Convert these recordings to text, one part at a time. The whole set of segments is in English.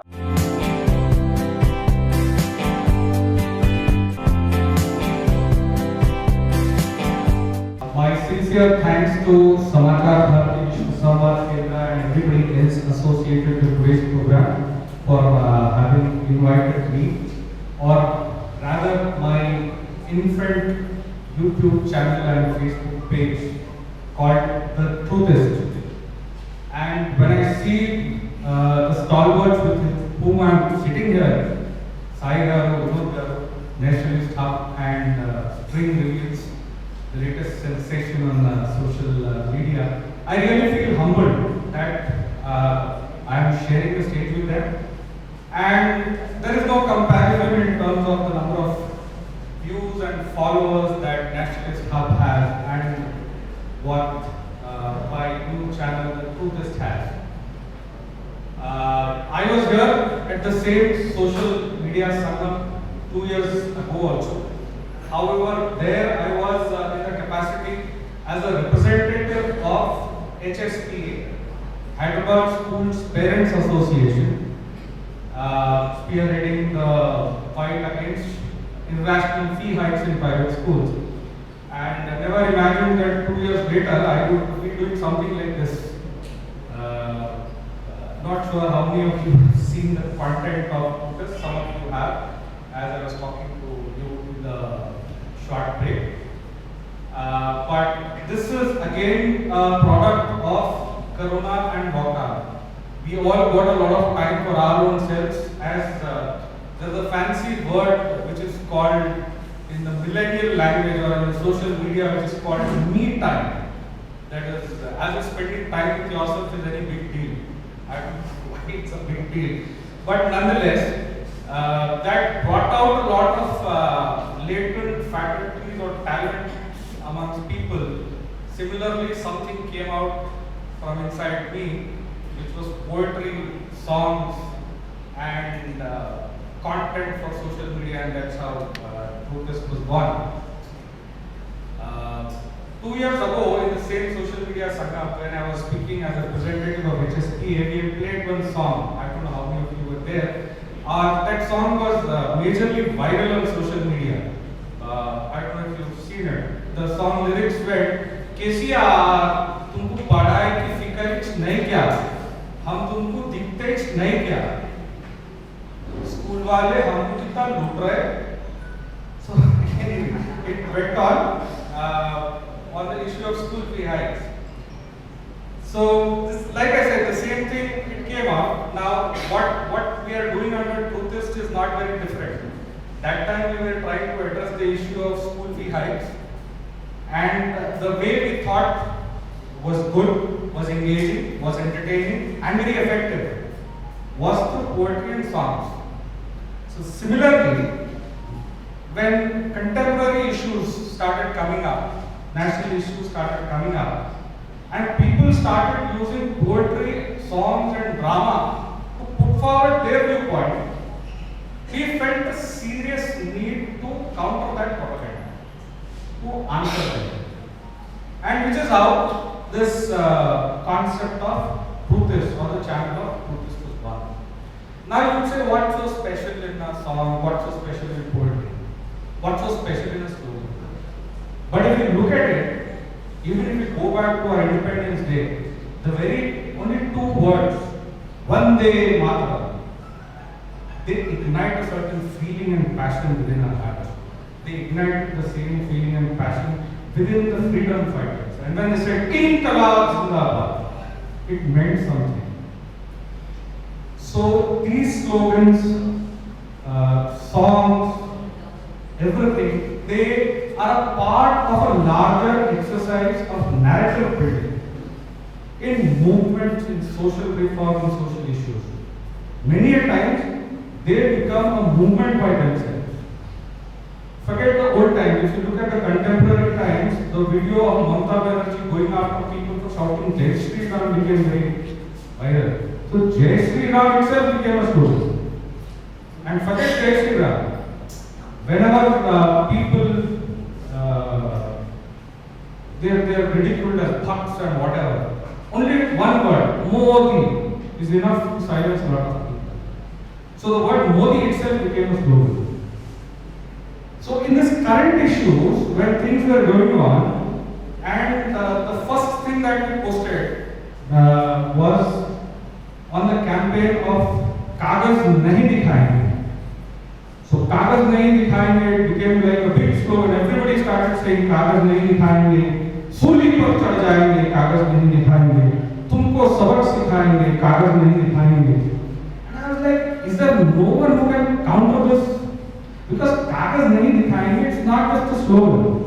My sincere thanks to Samachar Bharati, Vishnu Samvad Kendra and everybody else associated with today's program for having invited me, or rather my infant YouTube channel and Facebook page called The Truthist. And when I see the stalwarts with whom I am sitting here, Sai Garu, Vinod Garu, Nationalist Hub and String Reveals, the latest sensation on social media, I really feel humbled that I am sharing the stage with them. And there is no comparison in terms of the number of views and followers that Nationalist Hub has and what my new channel, The Truthist, has. I was here at the same social media sangam 2 years ago also. However, there I was in the capacity as a representative of HSPA, Hyderabad Schools Parents Association, spearheading the fight against irrational fee hikes in private schools. And I never imagined that 2 years later I would be doing something like this. Not sure how many of you have seen the content of this. Some of you have, as I was talking to you in the short break. But this is again a product of Corona and lockdown. We all got a lot of time for our own selves, as there's a fancy word which is called in the millennial language or in the social media which is called me time. That is, as if spending time with yourself is any big deal. I don't know why it's a big deal. But nonetheless, that brought out a lot of latent faculties or talent amongst people. Similarly, something came out from inside me, which was poetry, songs, and content for social media, and that's how Truthist was born. 2 years ago, in the same social media sangam, when I was speaking as a representative of HSPA, we had played one song. I don't know how many of you were there. That song was majorly viral on social media. I don't know if you've seen it. The song lyrics were, "KCR तुमको पढ़ाई की फिक्र नहीं क्या, हम तुमको दिखते नहीं क्या, स्कूल वाले हमको कितना लूट रहे." So it went on the issue of school fee hikes. So this, like I said, the same thing, it came up. Now what we are doing under Truthist is not very different. That time we were trying to address the issue of school fee hikes, and the way we thought was good, was engaging, was entertaining and very effective was through poetry and songs. So similarly, when contemporary issues started coming up, national issues started coming up, and people started using poetry, songs and drama to put forward their viewpoint, we felt a serious need to counter that propaganda, to answer them. And which is how this concept of Truthist or the channel of Truthist was born. Now you would say, what's so special in a song, what's so special in poetry, what's so special in a slogan? But if you look at it, even if you go back to our Independence Day, the very only 2 words, Vande Mataram, they ignite a certain feeling and passion within our hearts. They ignited the same feeling and passion within the freedom fighters. And when they said Inqilab Zindabad, it meant something. So these slogans, songs, everything, they are a part of a larger exercise of narrative building in movements, in social reform and social issues. Many a times, they become a movement by themselves. Forget the old times. If you look at the contemporary times, the video of Mamata Banerjee going after people for shouting Jai Shri Ram became very viral. So Jai Shri Ram itself became a story. And forget Jai Shri Ram. Whenever people they're ridiculed as thugs and whatever, only one word, Modi, is enough to silence a lot of people. So the word Modi itself became a slogan. So in this current issues, when things were going on, and the first thing that we posted was on the campaign of Kagaz Nahi Dikhayenge. So Kagaz Nahi Dikhayenge became like a big slogan. Everybody started saying Kagaz Nahi Dikhayenge, Suli par chad jayenge, Kagaz Nahi Dikhayenge, Tumko sabak sikhayenge, Kagaz Nahi Dikhayenge. And I was like, is there no one who can counter this? Because Kagaz Nahi Dikhayenge, it's not just a slogan.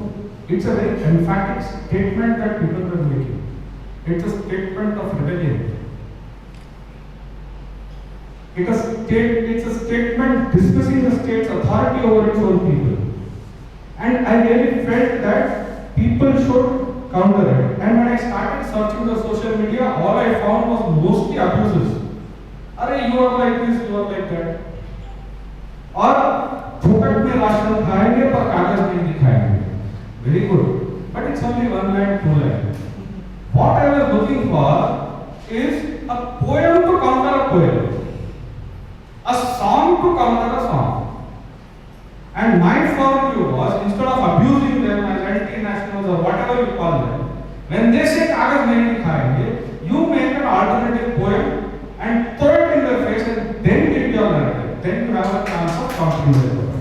It's a very emphatic statement that people are making. It's a statement of rebellion. It's a statement dismissing the state's authority over its own people. And I really felt that people should counter it. And when I started searching the social media, all I found was mostly abuses. Arey, you are like this, you are like that. और फोकट में ration खाएंगे पर कागज नहीं दिखाएंगे. Very good. But it's only one line, two line. What I was looking for is a poem to counter a poem, a song to counter a song. And my firm view was, instead of abusing them as anti-nationals or whatever you call them, when they say कागज नहीं दिखाएंगे, you make an alternative poem and throw it in their face and then give your narrative. Then you have a chance of countering their poem.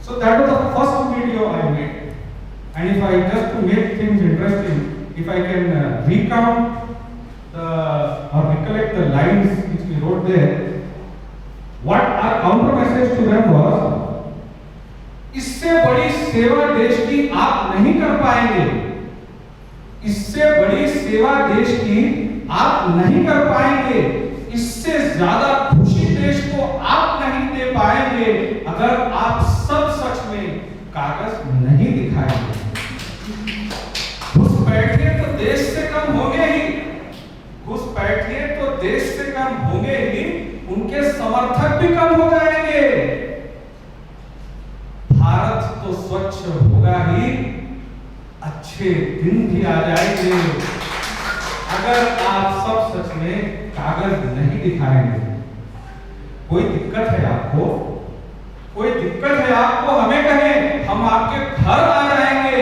So that was the first video I made. And if I just to make things interesting, if I can recount or recollect the lines which we wrote there, what our counter message to them was, इससे बड़ी सेवा देश की आप नहीं कर पाएंगे, इससे बड़ी सेवा देश की आप नहीं कर पाएंगे, इससे ज्यादा खुशी देश को आप नहीं दे पाएंगे अगर आप सब सच में कागज नहीं दिखाएंगे. घुसपैठिए तो देश से कम होंगे ही, घुसपैठिए तो देश से कम होंगे ही, उनके समर्थक भी कम हो जाएंगे. भारत तो स्वच्छ होगा ही, अच्छे दिन भी आ जाएंगे अगर आप सब सच में कागज नहीं दिखाएंगे. कोई दिक्कत है आपको, कोई दिक्कत है आपको, हमें कहें, हम आपके घर आ जाएंगे.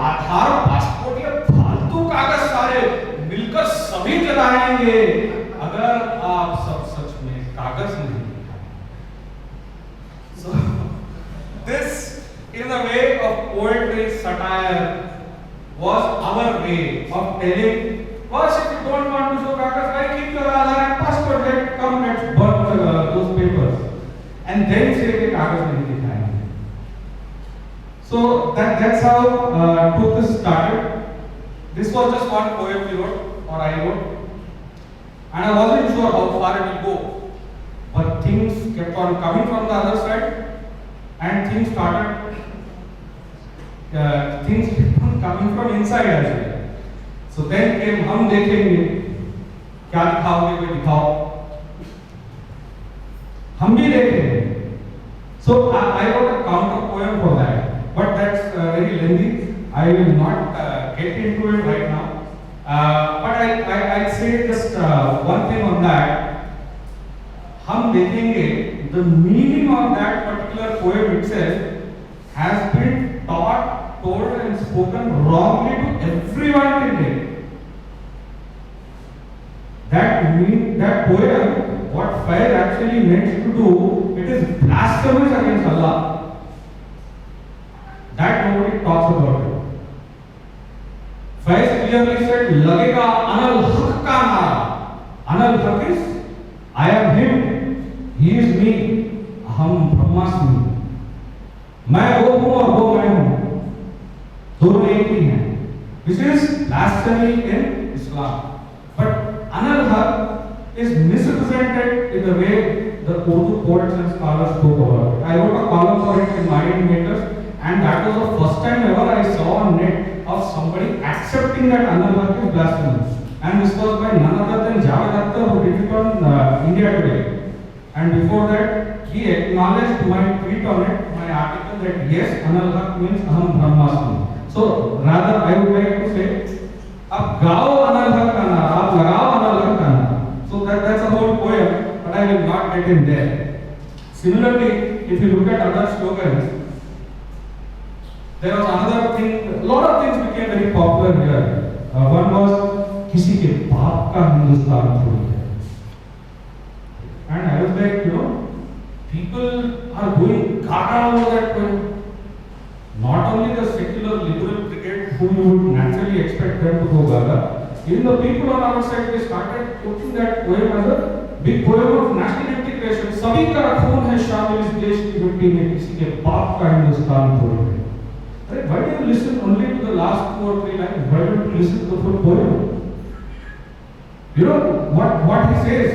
आधार, पासपोर्ट या फालतू कागज सारे मिलकर सभी जलाएंगे अगर आप सब सच में कागज नहीं दिखाएंगे. So this, in the way of poetry, satire, was our way of telling, first if you don't want to show kaagaz, why keep your Aadhaar and passport, let come, let's burn those papers, and then say कि कागज नहीं दिखाएंगे. So that's how took this started. This was just one poem we wrote, or I wrote, and I wasn't sure how far it will go, but things kept on coming from the other side, and things started. Things kept on coming from inside as well. So then came हम देखेंगे, क्या दिखाओगे कोई दिखाओ, हम भी देखेंगे. So I wrote a counter poem for that, but that's very lengthy. I will not get into it right now. But I'd say just one thing on that. हम देखेंगे, the meaning of that particular poem itself has been taught, told and spoken wrongly to everyone today. That poem, what Faiz actually meant to do, it is blasphemous against Allah. That nobody talks about it. Faiz clearly said, लगेगा अनल हक का नारा. Anal Haq is, I am him, he is me, हम ब्रह्मास्मि. मैं वो हूँ और वो मैं हूँ, दोनों एक ही हैं. This is blasphemy in Islam. But Anal Haq is misrepresented in the way the Urdu poets and scholars spoke about it. I wrote a column for it in Mind Makers, and that was the first time ever I saw on net of somebody accepting that Anal Haq is blasphemous. And this was by none other than Javed Akhtar, who did it on India Today. And before that, he acknowledged my tweet on it, my article, that yes, Anal Haq means Aham Brahmasmi. So rather, I would like to say, अब गाओ अनल हक का नारा, आप लगाओ अनल हक का नारा. So that's a whole poem. but I will not get in there. Similarly, if you look at other slogans, there was another thing, a lot of things became very popular here. One was, किसी के बाप का हिंदुस्तान थोड़ी है. And I was like, people are going gaga over that poem. Not only the secular liberal brigade, who you would naturally expect them to go gaga, even the people on our side, they started putting that poem as a big poem of national integration. सभी का खून है शामिल इस देश की मिट्टी में, किसी के बाप का हिंदुस्तान थोड़ी है. Why do you listen only to the last 2 or 3 lines? Why don't you listen to the full poem? You know what he says?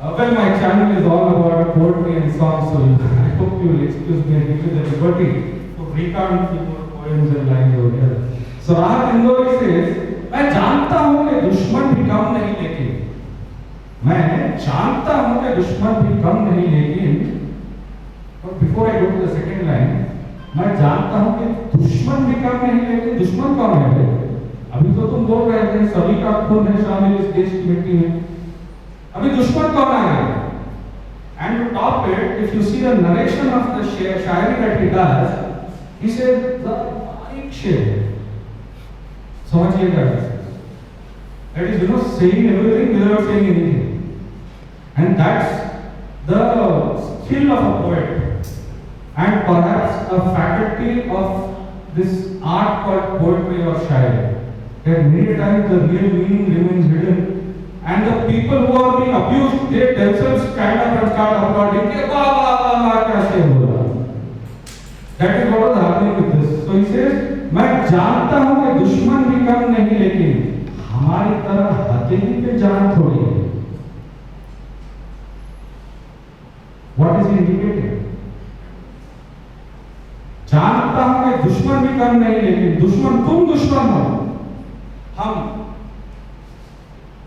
Well, my channel is all about poetry and songs, so I hope you will excuse me and give me the liberty to recount few more poems and lines over here. So Rahat Indori says, मैं जानता हूँ कि दुश्मन भी कम नहीं लेकिन, मैं जानता हूँ कि दुश्मन भी कम नहीं लेकिन, but before I go to the second line, मैं जानता हूं कि दुश्मन भी कम नहीं लेकिन दुश्मन कौन है? अभी तो तुम बोल रहे थे सभी का खून है शामिल इस देश की मिट्टी में. अभी दुश्मन कौन आ गया? And to top it, if you see the narration of the Shayari that he does, he says the एक शेर. समझिएगा. That is, saying everything without saying anything. And that's the skill of a poet. And perhaps a faculty of this art called poetry or shayari, that many times the real meaning remains hidden, and the people who are being abused, they themselves stand up and start applauding. That is what is happening with this. So he says, मैं जानता हूँ कि दुश्मन भी कम नहीं लेकिन हमारी तरह हथेली पे जान थोड़ी है. What is he indicating? जानता हूं कि दुश्मन भी कम नहीं लेकिन दुश्मन दुश्मन हो,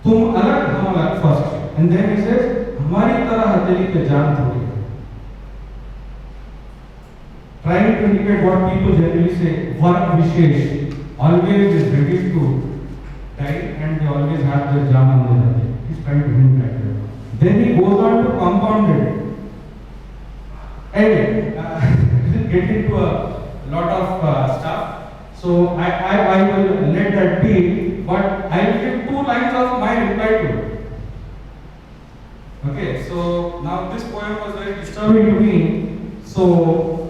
तुम अलग हम अलग first. And then he says हमारी तरह हथेली पे जान थोड़ी है. Trying to indicate what people generally say, वर्ग विशेष always is ready to die and they always have their jaan on their head. He's trying to hint at that. Then he goes on to compound it. Anyway, get into a lot of stuff. So I will let that be, but I will give 2 lines of my reply to it. Okay, so now this poem was very disturbing to me. So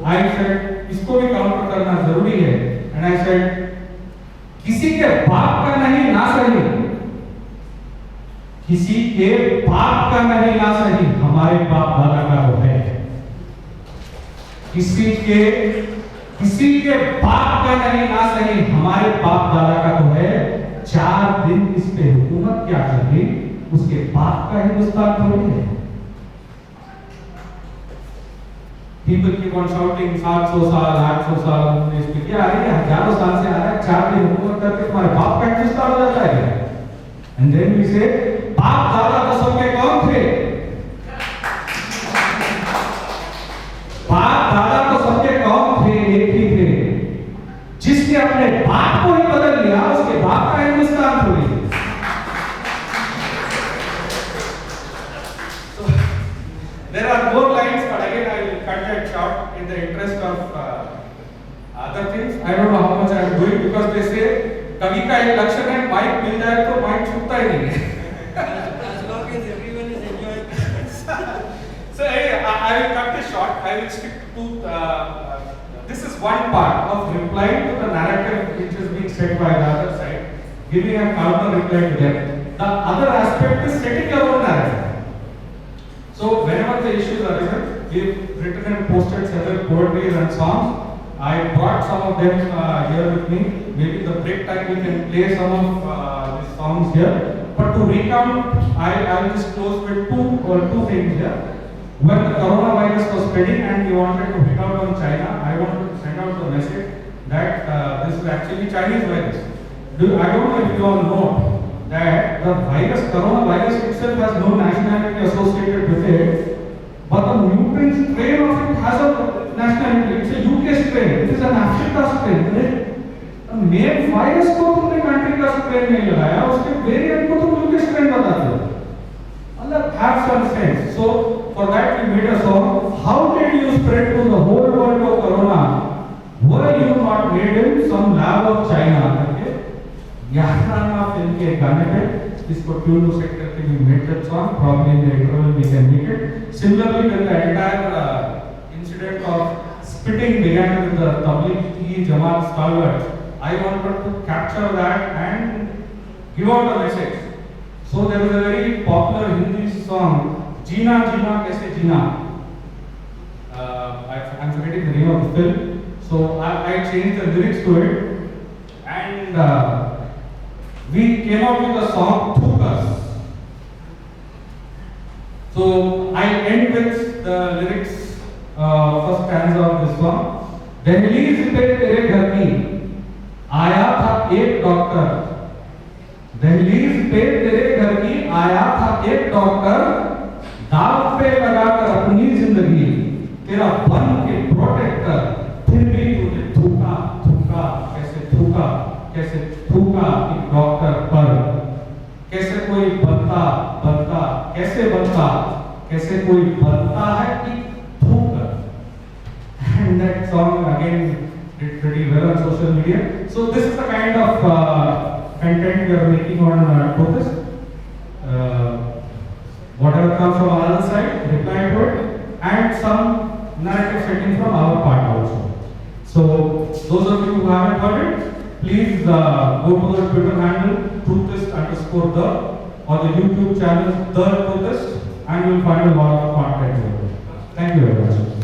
I said, इसको भी counter करना जरूरी है. And I said, किसी के बाप का नहीं ना सही, किसी के बाप का नहीं ना सही, हमारे बाप दादा का वो है. किसी के बाप का नहीं ना सही, हमारे बाप दादा का तो है. 4 दिन इस पे हुकूमत क्या करेगी, उसके बाप का हिंदुस्तान थोड़ी है. People keep on shouting 700 साल 800 साल इस पे क्या है, हजारों साल से आ रहा है. 4 दिन हुकूमत करके तुम्हारे बाप का हिंदुस्तान हो जाता है. And then we say, बाप दादा तो सबके कौन थे? बाप दादा तो सबके कौन थे, एक ही थे. जिसने अपने बाप को ही बदल लिया, उसके बाप का हिंदुस्तान थोड़ी. So there are more lines, but again I will cut that short in the interest of other things. I don't know how much I am doing because they say कवि का एक लक्षण है, माइक मिल जाए तो माइक छूटता ही नहीं है. As long as everyone is enjoying. So I will cut this short. I will stick to this is one part of replying to the narrative which is being set by the other side, giving a counter reply to them. The other aspect is setting your own narrative. So whenever the issues arisen, we've written and posted several poetries and songs. I brought some of them here with me. Maybe the break time we can play some of these songs here. But to recount, I'll just close with two things here. When the coronavirus was spreading and we wanted to hit out on China, I wanted to send out the message that this is actually Chinese virus. I don't know if you all know that the virus, coronavirus itself has no nationality associated with it, but the mutant strain of it has a nationality. It's a UK strain. It is an Africa strain. Main virus को तुमने country का strain नहीं लगाया, उसके variant को तुम UK strain बताते हो. have some sense. So for that we made a song. How did you spread to the whole world of Corona? Were you not made in some lab of China? Okay? यात्राना film के गाने पे इसको tune set करके we made that song. Probably in the interval we can make it. Similarly, when the entire incident of spitting began with the Tablighi Jamaat stalwart, I wanted to capture that and give out a message. So there was a very popular Hindi song, Jeena Jeena Kaise Jeena. I'm forgetting the name of the film. So I changed the lyrics to it, and we came out with a song Thukas. So I end with the lyrics, first stanza of this song. दहलीज पे तेरे घर की आया था एक doctor, दहलीज पे तेरे घर की आया था एक डॉक्टर, दाव पे लगाकर अपनी जिंदगी तेरा बन के प्रोटेक्टर, फिर भी तूने थूका थूका कैसे थूका एक डॉक्टर पर, कैसे कोई बनता कैसे कोई बनता है कि थूकर. And that song again did pretty well on social media. So this is the kind of content we are making on Focus. Whatever comes from our other side, reply to it, and some narrative setting from our part also. So those of you who haven't heard it, please go to the Twitter handle Truthist_the or the YouTube channel The Truthist, and you'll find a lot of content over there. Thank you very much.